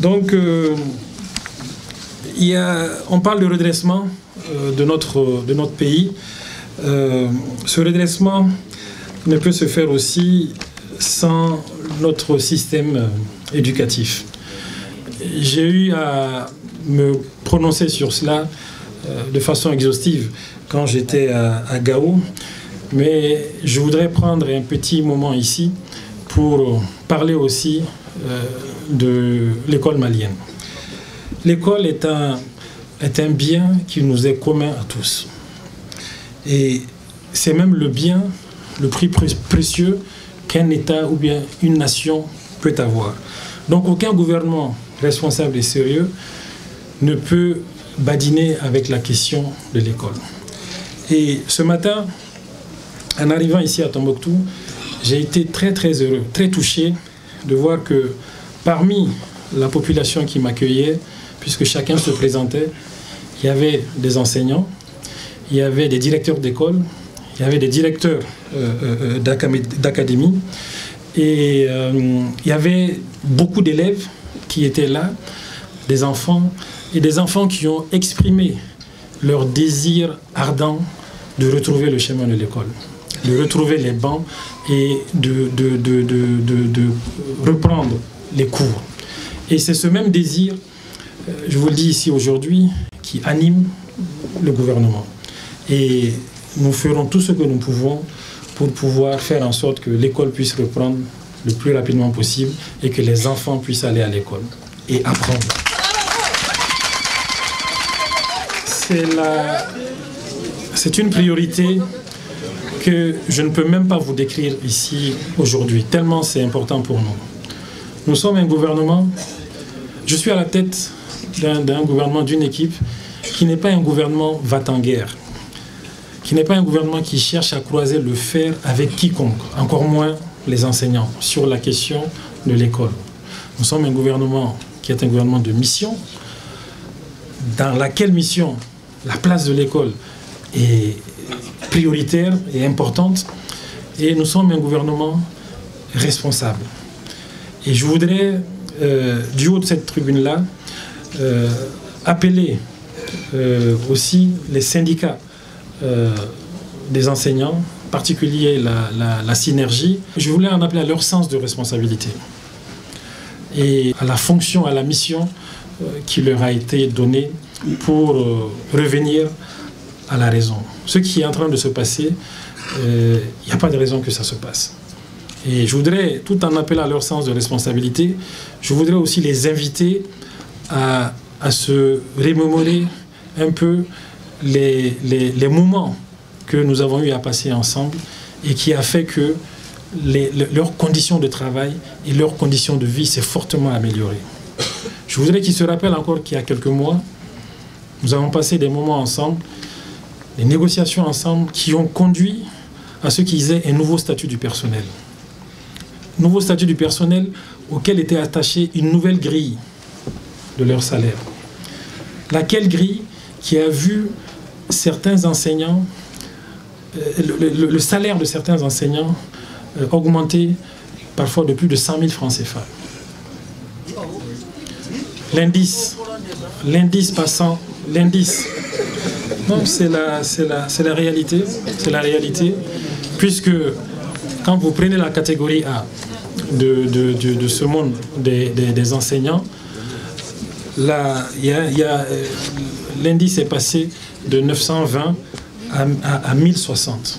Donc, on parle de redressement de notre pays. Ce redressement ne peut se faire aussi sans notre système éducatif. J'ai eu à me prononcer sur cela de façon exhaustive quand j'étais à Gao, mais je voudrais prendre un petit moment ici pour parler aussi de l'école malienne. L'école est un bien qui nous est commun à tous. Et c'est même le bien, le prix précieux qu'un État ou bien une nation peut avoir. Donc aucun gouvernement responsable et sérieux ne peut badiner avec la question de l'école. Et ce matin, en arrivant ici à Tombouctou, j'ai été très heureux, très touché de voir que parmi la population qui m'accueillait, puisque chacun se présentait, il y avait des enseignants, il y avait des directeurs d'école, il y avait des directeurs d'académie, et il y avait beaucoup d'élèves qui étaient là, des enfants, et des enfants qui ont exprimé leur désir ardent de retrouver le chemin de l'école, de retrouver les bancs et de reprendre les cours. Et c'est ce même désir, je vous le dis ici aujourd'hui, qui anime le gouvernement. Et nous ferons tout ce que nous pouvons pour pouvoir faire en sorte que l'école puisse reprendre le plus rapidement possible et que les enfants puissent aller à l'école et apprendre. C'est une priorité que je ne peux même pas vous décrire ici aujourd'hui, tellement c'est important pour nous. Nous sommes un gouvernement, je suis à la tête d'un gouvernement, d'une équipe qui n'est pas un gouvernement va-t-en-guerre, qui n'est pas un gouvernement qui cherche à croiser le fer avec quiconque, encore moins les enseignants, sur la question de l'école. Nous sommes un gouvernement qui est un gouvernement de mission, dans laquelle mission la place de l'école est prioritaire et importante, et nous sommes un gouvernement responsable. Et je voudrais, du haut de cette tribune-là, appeler aussi les syndicats des enseignants, en particulier la synergie. Je voulais en appeler à leur sens de responsabilité et à la fonction, à la mission qui leur a été donnée pour revenir à la raison. Ce qui est en train de se passer, il n'y a pas de raison que ça se passe. Et je voudrais, tout en appelant à leur sens de responsabilité, je voudrais aussi les inviter à se remémorer un peu les moments que nous avons eu à passer ensemble et qui a fait que leurs conditions de travail et leurs conditions de vie s'est fortement améliorées. Je voudrais qu'ils se rappellent encore qu'il y a quelques mois, nous avons passé des moments ensemble, des négociations ensemble qui ont conduit à ce qu'ils aient un nouveau statut du personnel. Nouveau statut du personnel auquel était attachée une nouvelle grille de leur salaire. Laquelle grille qui a vu certains enseignants, le salaire de certains enseignants augmenter parfois de plus de 100 000 francs CFA. L'indice passant, non, c'est la réalité, puisque quand vous prenez la catégorie A de ce monde des enseignants, l'indice est passé de 920 à 1060,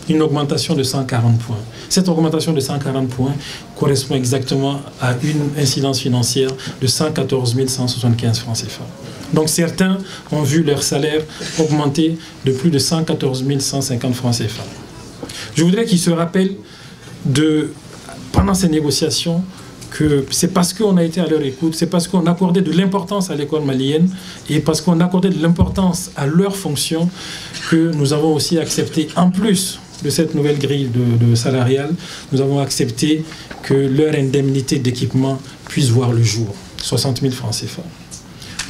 une augmentation de 140 points. Cette augmentation de 140 points correspond exactement à une incidence financière de 114 175 francs CFA. Donc certains ont vu leur salaire augmenter de plus de 114 150 francs CFA. Je voudrais qu'ils se rappellent pendant ces négociations, que c'est parce qu'on a été à leur écoute, c'est parce qu'on accordait de l'importance à l'école malienne et parce qu'on accordait de l'importance à leurs fonctions que nous avons aussi accepté, en plus de cette nouvelle grille de salariale, nous avons accepté que leur indemnité d'équipement puisse voir le jour, 60 000 francs CFA.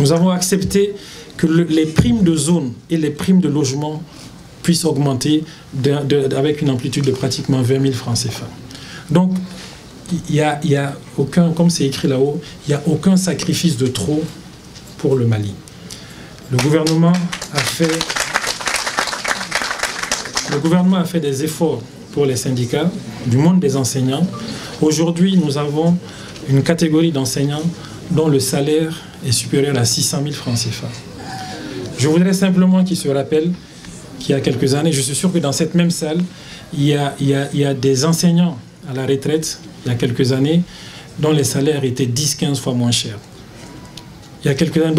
Nous avons accepté que les primes de zone et les primes de logement puissent augmenter avec une amplitude de pratiquement 20 000 francs CFA. Donc, il y a aucun, comme c'est écrit là-haut, il n'y a aucun sacrifice de trop pour le Mali. Le gouvernement a fait des efforts pour les syndicats du monde des enseignants. Aujourd'hui, nous avons une catégorie d'enseignants dont le salaire est supérieur à 600 000 francs CFA. Je voudrais simplement qu'ils se rappellent qu'il y a quelques années, je suis sûr que dans cette même salle, il y a des enseignants à la retraite, il y a quelques années, dont les salaires étaient 10-15 fois moins chers. Il y a quelques années,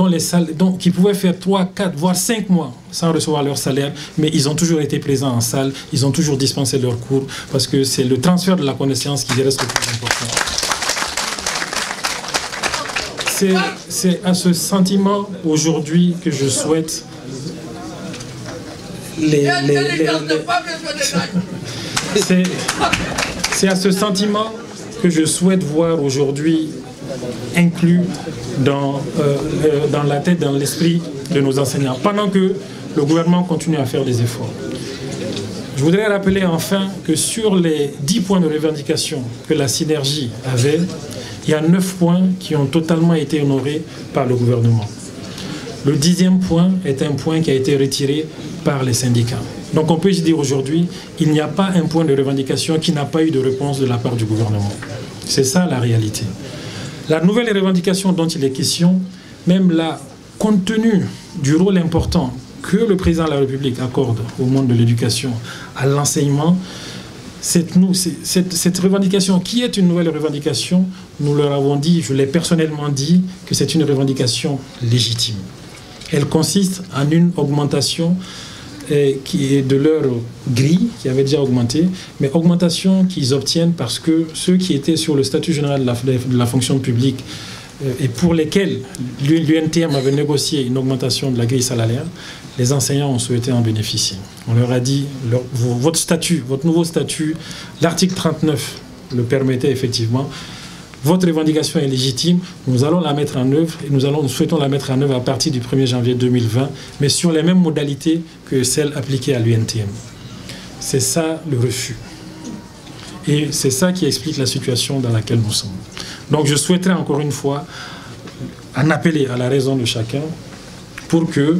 qui pouvaient faire 3, 4, voire 5 mois sans recevoir leur salaire, mais ils ont toujours été présents en salle, ils ont toujours dispensé leurs cours, parce que c'est le transfert de la connaissance qui reste le plus important. C'est à ce sentiment aujourd'hui que je souhaite c'est à ce sentiment que je souhaite voir aujourd'hui inclus dans la tête, dans l'esprit de nos enseignants, pendant que le gouvernement continue à faire des efforts. Je voudrais rappeler enfin que sur les 10 points de revendication que la synergie avait, il y a 9 points qui ont totalement été honorés par le gouvernement. Le 10e point est un point qui a été retiré par les syndicats. Donc on peut se dire aujourd'hui, il n'y a pas un point de revendication qui n'a pas eu de réponse de la part du gouvernement. C'est ça la réalité. La nouvelle revendication dont il est question, même là, compte tenu du rôle important que le président de la République accorde au monde de l'éducation, à l'enseignement, cette revendication, qui est une nouvelle revendication, nous leur avons dit, je l'ai personnellement dit, que c'est une revendication légitime. Elle consiste en une augmentation qui est de leur grille, qui avait déjà augmenté, mais augmentation qu'ils obtiennent parce que ceux qui étaient sur le statut général de la fonction publique et pour lesquels l'UNTM avait négocié une augmentation de la grille salariale, les enseignants ont souhaité en bénéficier. On leur a dit, votre statut, votre nouveau statut, l'article 39 le permettait effectivement. Votre revendication est légitime, nous allons la mettre en œuvre et nous souhaitons la mettre en œuvre à partir du 1er janvier 2020, mais sur les mêmes modalités que celles appliquées à l'UNTM. C'est ça le refus. Et c'est ça qui explique la situation dans laquelle nous sommes. Donc je souhaiterais encore une fois en appeler à la raison de chacun pour que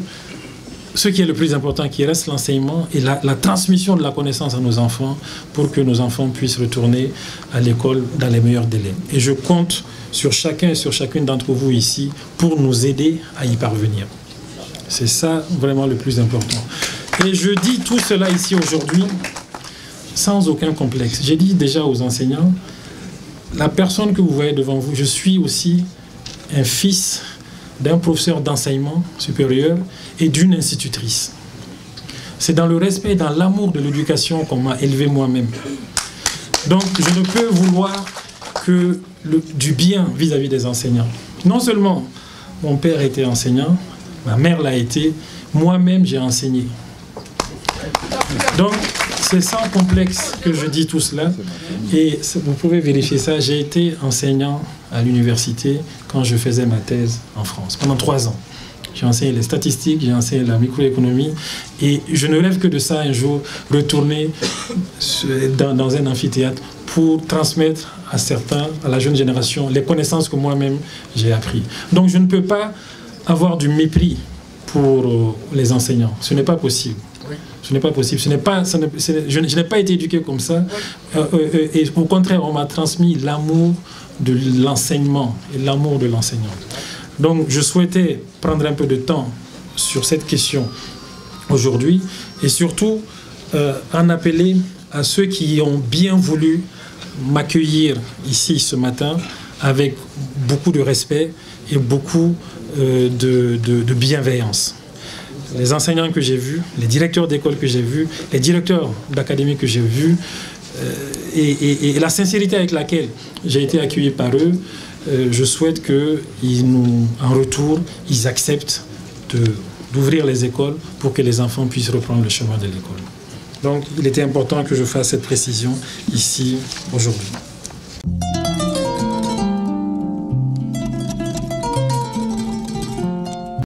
ce qui est le plus important, qui reste l'enseignement et la transmission de la connaissance à nos enfants pour que nos enfants puissent retourner à l'école dans les meilleurs délais. Et je compte sur chacun et sur chacune d'entre vous ici pour nous aider à y parvenir. C'est ça vraiment le plus important. Et je dis tout cela ici aujourd'hui sans aucun complexe. J'ai dit déjà aux enseignants, la personne que vous voyez devant vous, je suis aussi un fils d'un professeur d'enseignement supérieur et d'une institutrice. C'est dans le respect et dans l'amour de l'éducation qu'on m'a élevé moi-même. Donc je ne peux vouloir que du bien vis-à-vis des enseignants. Non seulement mon père était enseignant, ma mère l'a été, moi-même j'ai enseigné. Donc c'est sans complexe que je dis tout cela et vous pouvez vérifier ça. J'ai été enseignant à l'université quand je faisais ma thèse en France, pendant 3 ans. J'ai enseigné les statistiques, j'ai enseigné la microéconomie et je ne rêve que de ça un jour, retourner dans un amphithéâtre pour transmettre à certains, à la jeune génération, les connaissances que moi-même j'ai apprises. Donc je ne peux pas avoir du mépris pour les enseignants. Ce n'est pas possible. Ce n'est pas possible. Je n'ai pas été éduqué comme ça. Et au contraire, on m'a transmis l'amour de l'enseignement et l'amour de l'enseignant. Donc, je souhaitais prendre un peu de temps sur cette question aujourd'hui et surtout en appeler à ceux qui ont bien voulu m'accueillir ici ce matin avec beaucoup de respect et beaucoup de bienveillance. Les enseignants que j'ai vus, les directeurs d'école que j'ai vus, les directeurs d'académie que j'ai vus, et la sincérité avec laquelle j'ai été accueilli par eux, je souhaite qu'en retour, ils acceptent d'ouvrir les écoles pour que les enfants puissent reprendre le chemin de l'école. Donc, il était important que je fasse cette précision ici aujourd'hui.